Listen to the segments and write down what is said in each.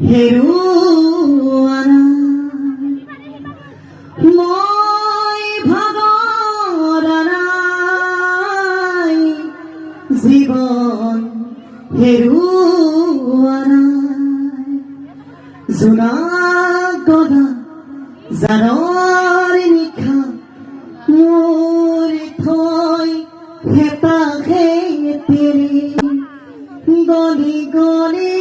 হেৰুৱাৰা মই ভাগৰাই জীৱন হেৰুৱাৰা জোনা গধা জানৰ নিশা মোৰ থৈ হেতাহে তেৰি গলি গলি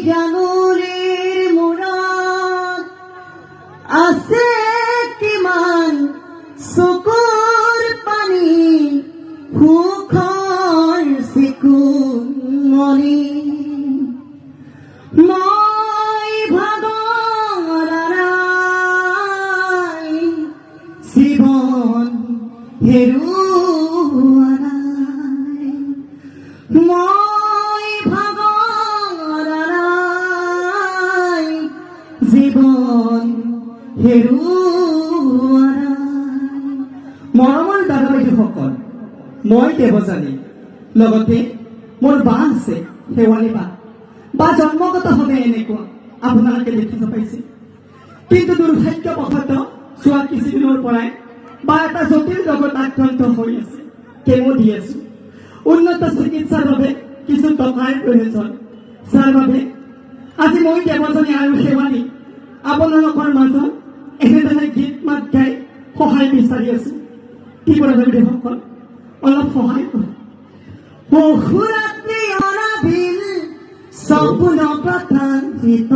জানুৰীৰ মূৰত আছে কিমান চকুৰ পানী সুখৰ চিকুমনি মই ভাগৰাই জীৱন হেৰুৱাৰা মই ভাগৰাই জীৱন হেৰুৱাৰা মৰমৰ দাদা বাইদেউসকল মই দেৱজানী লগতে মোৰ বা আছে শেৱালী বা জন্মগতভাৱে এনেকুৱা আপোনালোকে দেখিব পাইছে কিন্তু দুৰ্ভাগ্যবশতঃ যোৱা কিছুদিনৰ পৰাই বা এটা জটিল ৰোগত আক্ৰান্ত হৈ আছে কেমো দি আছো উন্নত চিকিৎসাৰ বাবে কিছু টকাৰ প্ৰয়োজন যাৰ বাবে আজি মই দেৱজানী আৰু শেৱালী আপোনালোকৰ মাজত এনেদৰে গীত মাত গাই সহায় বিচাৰি আছো কি কৰে বাইদেউসকল অলপ সহায় কৰক বহুৰাত্ৰি অনাবিল সপোন প্ৰতান্তিত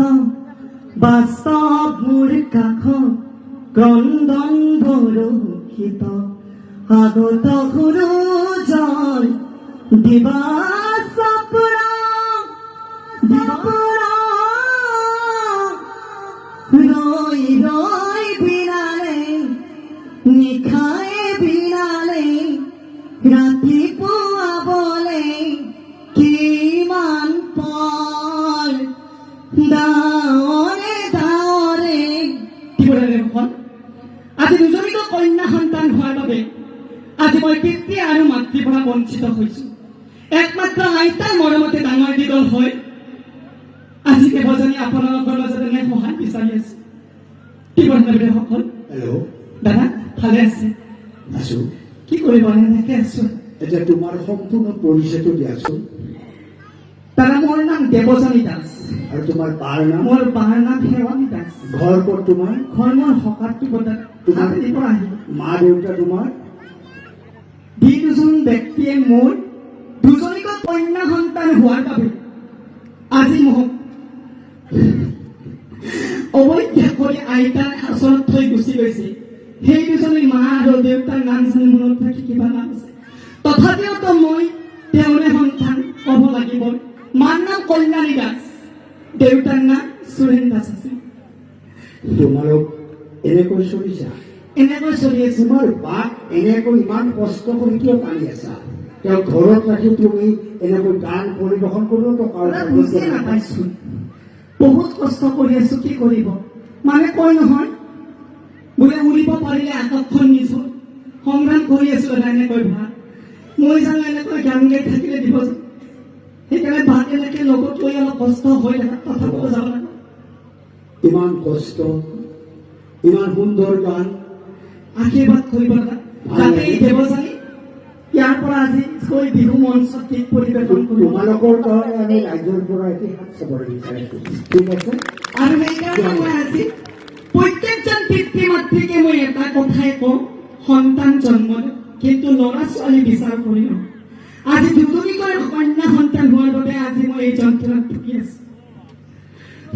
বাস্তৱ মোৰ কাষ ক্ৰন্দন বৰষিত আগত সূৰুজল দিবা চাপৰা ৰৈ ৰৈ বিৰালে নিশায়ে বিৰালে ৰাতিপুৱাবলে কিমান পৰ ডাৱৰে ডাৱৰে কি কৰে দেখোন আজি দুজনীকৈ কন্যা সন্তান হোৱাৰ বাবে আজি মই পিতৃ আৰু মাতৃৰ পৰা বঞ্চিত হৈছো একমাত্ৰ আইতাৰ মৰমতে ডাঙৰ দীঘল হয় আজি দেৱজানী আপোনালোকৰ মাজত এনে সহায় বিচাৰি আছো কি কৰে বাইদেউসকল হেল্ল' দাদা ভালে আছে আছো কি কৰিব এনেকে আছো এতিয়া তোমাৰ সম্পূৰ্ণ পৰিচয়টো দিয়াচোন দাদা মোৰ নাম দেৱজানী দাস আৰু তোমাৰ বাৰ নাম মোৰ বাৰ নাম শেৱালী দাস ঘৰ ক'ত তোমাৰ ঘৰ মোৰ হকাৰটো বদা তোমাৰ পৰা আহিব মা দেউতা তোমাৰ যি দুজন ব্যক্তিয়ে মোৰ দুজনীকৈ কন্যা সন্তান হোৱাৰ বাবে আজি মোক অৱজ্ঞা কৰি আইতাৰ ওচৰত থৈ গুচি গৈছে সেই দুজনী মা আৰু দেউতাৰ নাম জানি মনত থাকি কিবা নাম আছে তথাপিওতো মই তেওঁৰে সন্তান ক'ব লাগিব মাৰ নাম কল্যাণী দাস দেউতাৰ নাম সুৰেন দাস আছিল তোমালোক এনেকৈ চলিছা এনেকৈ চলি আছো তোমাৰ বাক এনেকৈ ইমান কষ্ট কৰি কিয় টানি আছা তেওঁ ঘৰত ৰাখি তুমি এনেকৈ গান পৰিৱেশন কৰিও টকাৰ বুজিয়ে নাপাইছো বহুত কষ্ট কৰি আছো কি কৰিব মানে কয় নহয় বোলে উৰিব পাৰিলে আকাশখন নিছো সংগ্ৰাম কৰি আছো এনেকৈ ভাত মই জানো এনেকৈ গান গাই থাকিলে দিব সেইকাৰণে ভাত এনেকে লগত লৈ অলপ কষ্ট হৈ থাকে তথাপিও যাব লাগে ইমান কষ্ট ইমান সুন্দৰ গান আশীৰ্বাদ কৰিব লাগে যাতে এই দেৱজানী ইয়াৰ পৰা আজি থৈ বিহু মঞ্চত গীত পৰিৱেশন কৰিব তোমালোকৰ কাৰণে আমি ৰাইজৰ পৰা এটি হাত চাব বিচাৰিছো ঠিক আছে আৰু সেইকাৰণে মই আজি প্ৰত্যেকজন পিতৃ মাতৃকে মই এটা কথাই কওঁ সন্তান জন্ম দিয়ক কিন্তু ল'ৰা ছোৱালী বিচাৰ কৰি লওঁ আজি দুজনীকৈ কন্যা সন্তান হোৱাৰ বাবে আজি মই এই যন্ত্ৰণাত ভুগি আছো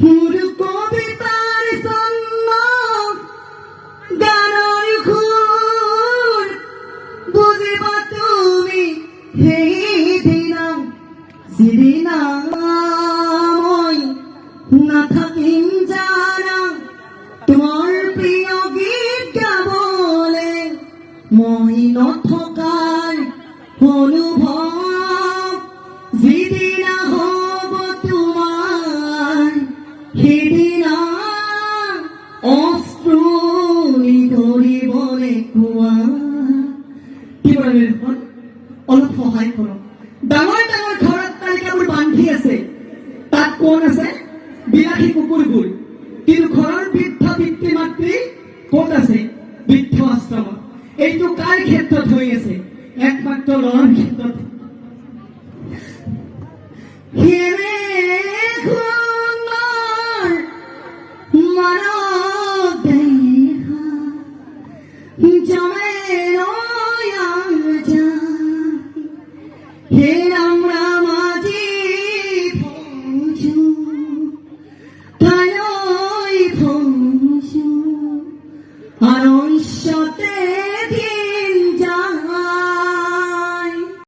মোৰ কবিতাৰ জন্ম গানৰ সুৰ বুজিবা তুমি সেইদিনা যিদিনা মই নাথাকিম জানা তোমাৰ প্ৰিয় গীত গাবলে মই নথকাৰ অনুভৱ যিদিনা হ'ব তোমাৰ সেইদিনা অশ্ৰু ধৰিবলে কোৱা কি কৰে অলপ সহায় কৰক ডাঙৰ ডাঙৰ ঘৰত তালিকাবোৰ বান্ধি আছে তাত কোন আছে বিৰাট ৰাখে কুকুৰবোৰ, কিন্তু ঘৰৰ বৃদ্ধ পিতৃ মাতৃ ক'ত আছে? বৃদ্ধ আশ্ৰমত। এইটো কাৰ ক্ষেত্ৰত হৈ আছে? একমাত্ৰ ল'ৰাৰ ক্ষেত্ৰত